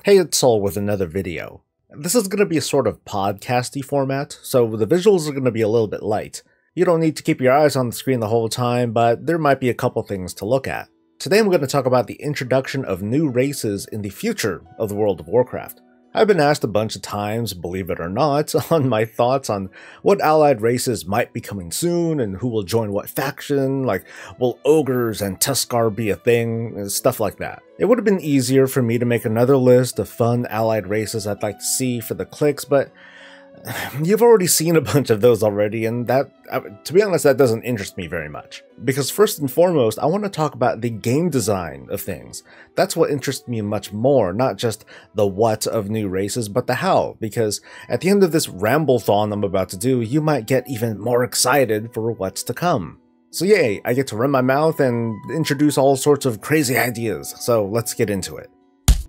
Hey, it's Soul with another video. This is going to be a sort of podcasty format, so the visuals are going to be a little bit light. You don't need to keep your eyes on the screen the whole time, but there might be a couple things to look at. Today I'm going to talk about the introduction of new races in the future of the World of Warcraft. I've been asked a bunch of times, believe it or not, on my thoughts on what allied races might be coming soon and who will join what faction, like will ogres and Tuskar be a thing, and stuff like that. It would have been easier for me to make another list of fun allied races I'd like to see for the clicks, but you've already seen a bunch of those already, and that, to be honest, that doesn't interest me very much. Because first and foremost, I want to talk about the game design of things. That's what interests me much more, not just the what of new races, but the how, because at the end of this ramble-thon I'm about to do, you might get even more excited for what's to come. So yay, I get to run my mouth and introduce all sorts of crazy ideas, so let's get into it.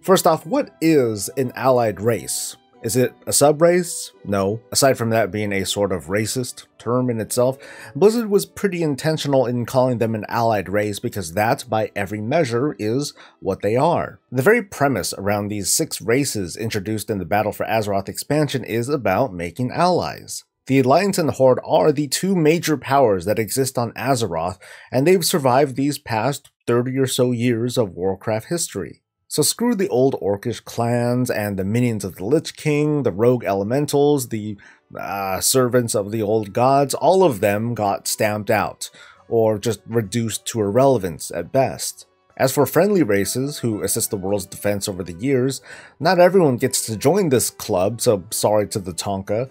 First off, what is an allied race? Is it a sub-race? No. Aside from that being a sort of racist term in itself, Blizzard was pretty intentional in calling them an allied race because that, by every measure, is what they are. The very premise around these 6 races introduced in the Battle for Azeroth expansion is about making allies. The Alliance and the Horde are the 2 major powers that exist on Azeroth, and they've survived these past 30 or so years of Warcraft history. So screw the old orcish clans and the minions of the Lich King, the rogue elementals, the servants of the old gods. All of them got stamped out, or just reduced to irrelevance at best. As for friendly races who assist the world's defense over the years, not everyone gets to join this club, so sorry to the Tonka.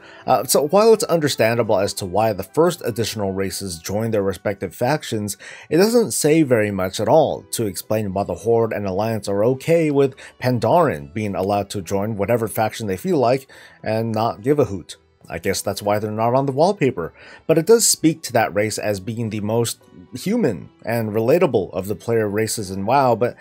So while it's understandable as to why the first additional races joined their respective factions, it doesn't say very much at all to explain why the Horde and Alliance are okay with Pandaren being allowed to join whatever faction they feel like and not give a hoot. I guess that's why they're not on the wallpaper, but it does speak to that race as being the most human and relatable of the player races in WoW, but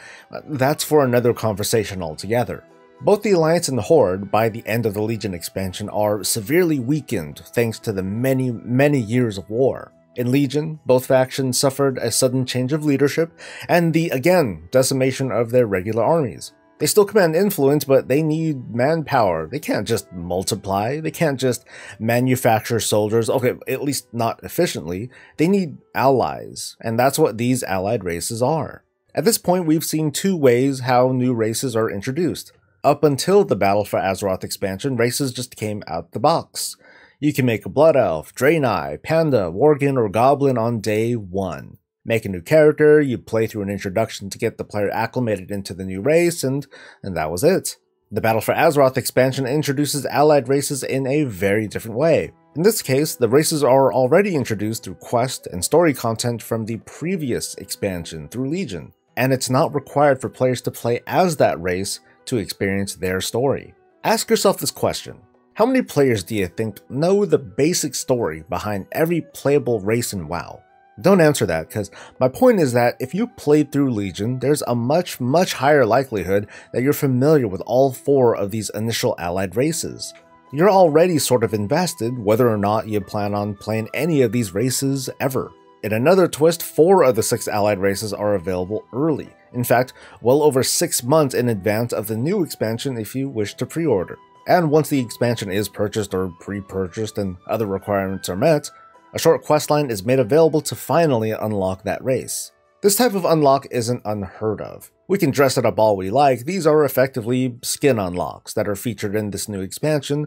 that's for another conversation altogether. Both the Alliance and the Horde, by the end of the Legion expansion, are severely weakened thanks to the many years of war. In Legion, both factions suffered a sudden change of leadership and the, again, decimation of their regular armies. They still command influence, but they need manpower. They can't just multiply. They can't just manufacture soldiers. Okay, at least not efficiently. They need allies, and that's what these allied races are. At this point, we've seen 2 ways how new races are introduced. Up until the Battle for Azeroth expansion, races just came out the box. You can make a Blood Elf, Draenei, Panda, Worgen, or Goblin on day 1. Make a new character, you play through an introduction to get the player acclimated into the new race, and that was it. The Battle for Azeroth expansion introduces allied races in a very different way. In this case, the races are already introduced through quest and story content from the previous expansion through Legion, and it's not required for players to play as that race to experience their story. Ask yourself this question: how many players do you think know the basic story behind every playable race in WoW? Don't answer that, because my point is that if you played through Legion, there's a much higher likelihood that you're familiar with all 4 of these initial allied races. You're already sort of invested whether or not you plan on playing any of these races ever. In another twist, 4 of the 6 allied races are available early. In fact, well over 6 months in advance of the new expansion if you wish to pre-order. And once the expansion is purchased or pre-purchased and other requirements are met, a short questline is made available to finally unlock that race. This type of unlock isn't unheard of. We can dress it up all we like. These are effectively skin unlocks that are featured in this new expansion,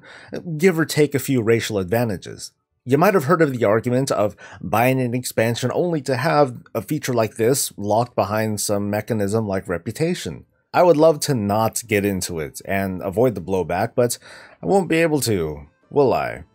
give or take a few racial advantages. You might have heard of the argument of buying an expansion only to have a feature like this locked behind some mechanism like reputation. I would love to not get into it and avoid the blowback, but I won't be able to, will I?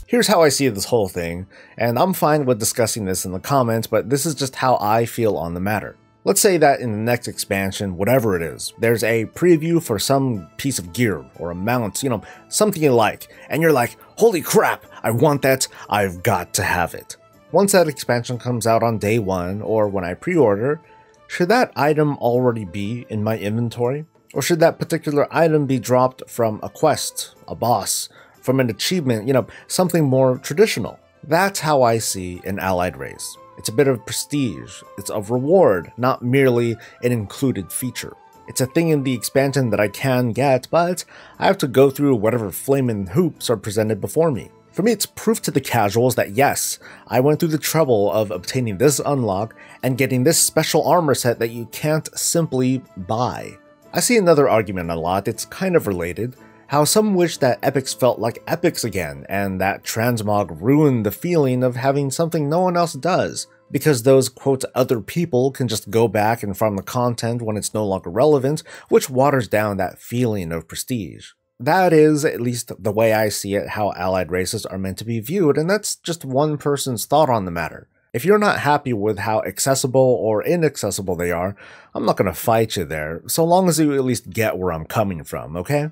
Here's how I see this whole thing, and I'm fine with discussing this in the comments, but this is just how I feel on the matter. Let's say that in the next expansion, whatever it is, there's a preview for some piece of gear or a mount, something you like, and you're like, holy crap, I want that, I've got to have it. Once that expansion comes out on day 1, or when I pre-order, should that item already be in my inventory? Or should that particular item be dropped from a quest, a boss, from an achievement, something more traditional? That's how I see an allied race. It's a bit of prestige, it's a reward, not merely an included feature. It's a thing in the expansion that I can get, but I have to go through whatever flamin' hoops are presented before me. For me, it's proof to the casuals that yes, I went through the trouble of obtaining this unlock and getting this special armor set that you can't simply buy. I see another argument a lot, it's kind of related, how some wish that epics felt like epics again, and that transmog ruined the feeling of having something no one else does, because those quote other people can just go back and farm the content when it's no longer relevant, which waters down that feeling of prestige. That is, at least the way I see it, how allied races are meant to be viewed, and that's just one person's thought on the matter. If you're not happy with how accessible or inaccessible they are, I'm not gonna fight you there, so long as you at least get where I'm coming from, okay?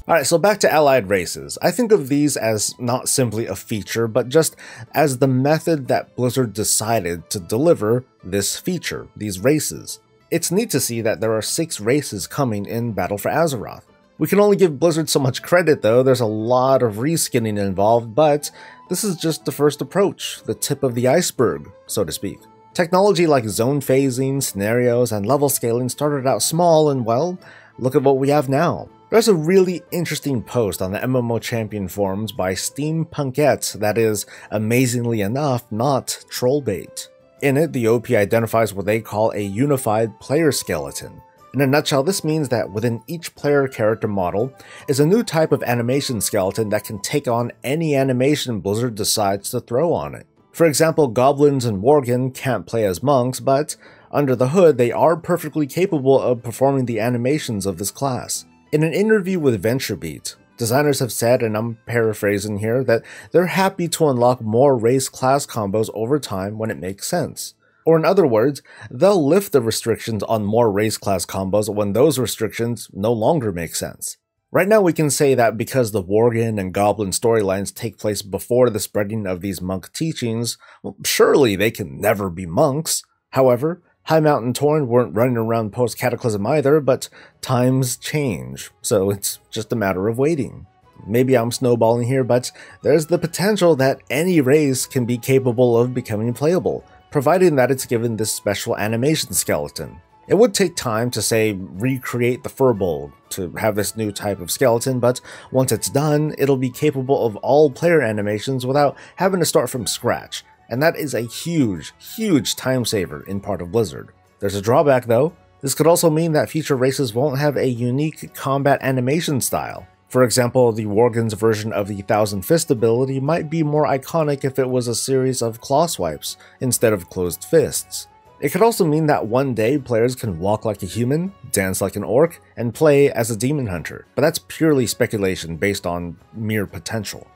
Alright, so back to allied races. I think of these as not simply a feature, but just as the method that Blizzard decided to deliver this feature, these races. It's neat to see that there are 6 races coming in Battle for Azeroth. We can only give Blizzard so much credit though, there's a lot of reskinning involved, but this is just the first approach, the tip of the iceberg, so to speak. Technology like zone phasing, scenarios, and level scaling started out small and well, look at what we have now. There's a really interesting post on the MMO Champion forums by Steampunkette that is, amazingly enough, not trollbait. In it, the OP identifies what they call a unified player skeleton. In a nutshell, this means that within each player character model is a new type of animation skeleton that can take on any animation Blizzard decides to throw on it. For example, goblins and worgen can't play as monks, but under the hood they are perfectly capable of performing the animations of this class. In an interview with VentureBeat, designers have said, and I'm paraphrasing here, that they're happy to unlock more race class combos over time when it makes sense. Or in other words, they'll lift the restrictions on more race class combos when those restrictions no longer make sense. Right now we can say that because the worgen and goblin storylines take place before the spreading of these monk teachings, well, surely they can never be monks. However, High Mountain Tauren weren't running around post-Cataclysm either, but times change, so it's just a matter of waiting. Maybe I'm snowballing here, but there's the potential that any race can be capable of becoming playable, providing that it's given this special animation skeleton. It would take time to, say, recreate the Furbolg to have this new type of skeleton, but once it's done, it'll be capable of all player animations without having to start from scratch. And that is a huge, huge time saver in part of Blizzard. There's a drawback though. This could also mean that future races won't have a unique combat animation style. For example, the Worgen's version of the Thousand Fist ability might be more iconic if it was a series of claw swipes instead of closed fists. It could also mean that one day players can walk like a human, dance like an orc, and play as a demon hunter, but that's purely speculation based on mere potential.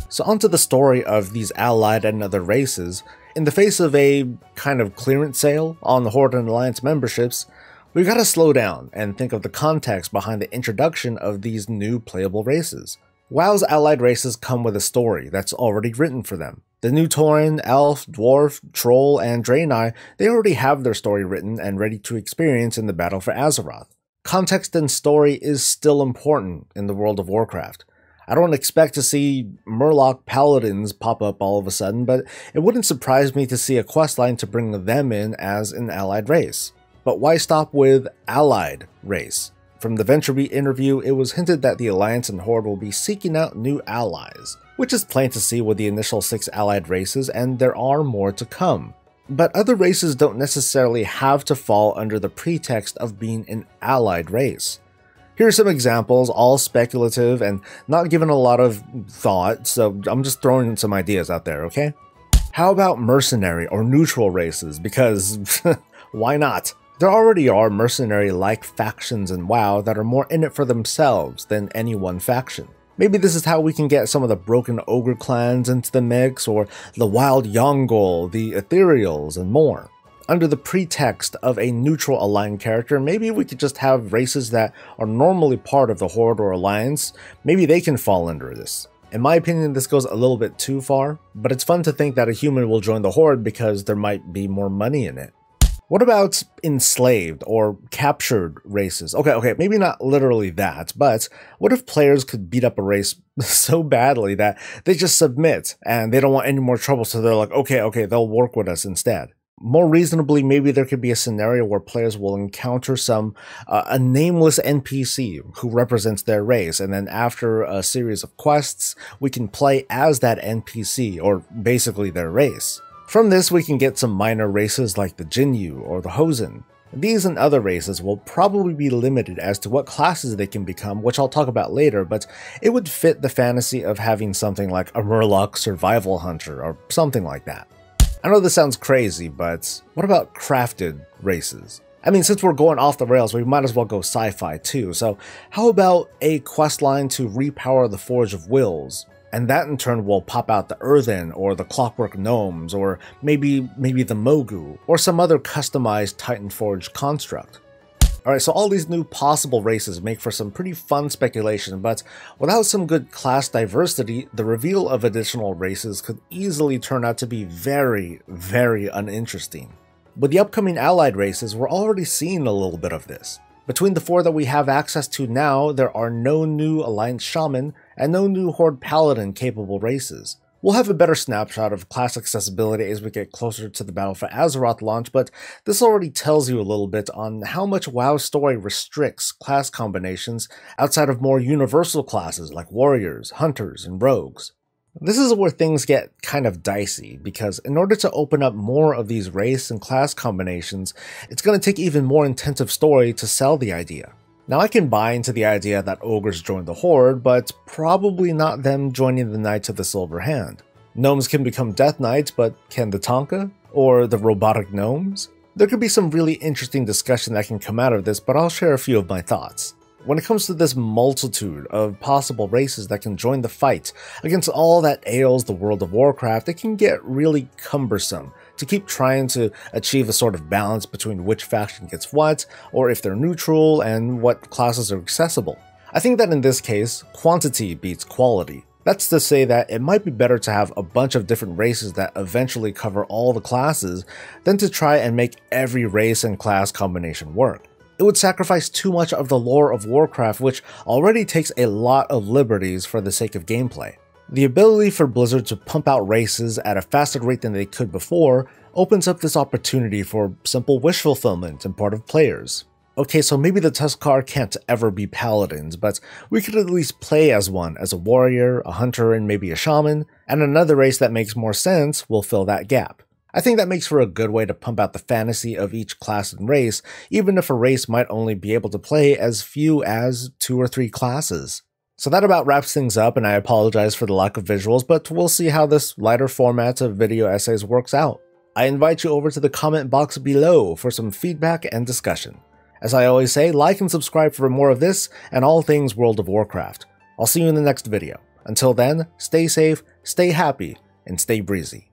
So onto the story of these allied and other races. In the face of a kind of clearance sale on the Horde and Alliance memberships, we've got to slow down and think of the context behind the introduction of these new playable races. WoW's allied races come with a story that's already written for them. The new Tauren, Elf, Dwarf, Troll, and Draenei, they already have their story written and ready to experience in the Battle for Azeroth. Context and story is still important in the World of Warcraft. I don't expect to see Murloc Paladins pop up all of a sudden, but it wouldn't surprise me to see a questline to bring them in as an allied race. But why stop with allied race? From the VentureBeat interview, it was hinted that the Alliance and Horde will be seeking out new allies, which is plain to see with the initial 6 allied races, and there are more to come. But other races don't necessarily have to fall under the pretext of being an allied race. Here are some examples, all speculative and not given a lot of thought, so I'm just throwing some ideas out there, okay? How about mercenary or neutral races? Because why not? There already are mercenary-like factions in WoW that are more in it for themselves than any one faction. Maybe this is how we can get some of the broken ogre clans into the mix, or the wild Yongol, the ethereals, and more. Under the pretext of a neutral aligned character, maybe we could just have races that are normally part of the Horde or Alliance, maybe they can fall under this. In my opinion, this goes a little bit too far, but it's fun to think that a human will join the Horde because there might be more money in it. What about enslaved or captured races? Okay, maybe not literally that, but what if players could beat up a race so badly that they just submit and they don't want any more trouble, so they're like, okay, they'll work with us instead. More reasonably, maybe there could be a scenario where players will encounter a nameless NPC who represents their race, and then after a series of quests, we can play as that NPC, or basically their race. From this, we can get some minor races like the Jinyu or the Hosen. These and other races will probably be limited as to what classes they can become, which I'll talk about later, but it would fit the fantasy of having something like a Murloc survival hunter or something like that. I know this sounds crazy, but what about crafted races? I mean, since we're going off the rails, we might as well go sci-fi too, so how about a questline to repower the Forge of Wills? And that in turn will pop out the Earthen, or the Clockwork Gnomes, or maybe the Mogu, or some other customized Titan Forge construct. Alright, so all these new possible races make for some pretty fun speculation, but without some good class diversity, the reveal of additional races could easily turn out to be very, very uninteresting. With the upcoming allied races, we're already seeing a little bit of this. Between the 4 that we have access to now, there are no new Alliance Shaman and no new Horde Paladin capable races. We'll have a better snapshot of class accessibility as we get closer to the Battle for Azeroth launch, but this already tells you a little bit on how much WoW's story restricts class combinations outside of more universal classes like warriors, hunters, and rogues. This is where things get kind of dicey, because in order to open up more of these race and class combinations, it's going to take even more intensive story to sell the idea. Now I can buy into the idea that ogres join the Horde, but probably not them joining the Knights of the Silver Hand. Gnomes can become Death Knights, but can the Tonka? Or the robotic gnomes? There could be some really interesting discussion that can come out of this, but I'll share a few of my thoughts. When it comes to this multitude of possible races that can join the fight against all that ails the World of Warcraft, it can get really cumbersome to keep trying to achieve a sort of balance between which faction gets what, or if they're neutral, and what classes are accessible. I think that in this case, quantity beats quality. That's to say that it might be better to have a bunch of different races that eventually cover all the classes than to try and make every race and class combination work. It would sacrifice too much of the lore of Warcraft, which already takes a lot of liberties for the sake of gameplay. The ability for Blizzard to pump out races at a faster rate than they could before opens up this opportunity for simple wish fulfillment on part of players. Okay, so maybe the Tuskarr can't ever be paladins, but we could at least play as one, as a warrior, a hunter, and maybe a shaman, and another race that makes more sense will fill that gap. I think that makes for a good way to pump out the fantasy of each class and race, even if a race might only be able to play as few as 2 or 3 classes. So that about wraps things up, and I apologize for the lack of visuals, but we'll see how this lighter format of video essays works out. I invite you over to the comment box below for some feedback and discussion. As I always say, like and subscribe for more of this and all things World of Warcraft. I'll see you in the next video. Until then, stay safe, stay happy, and stay breezy.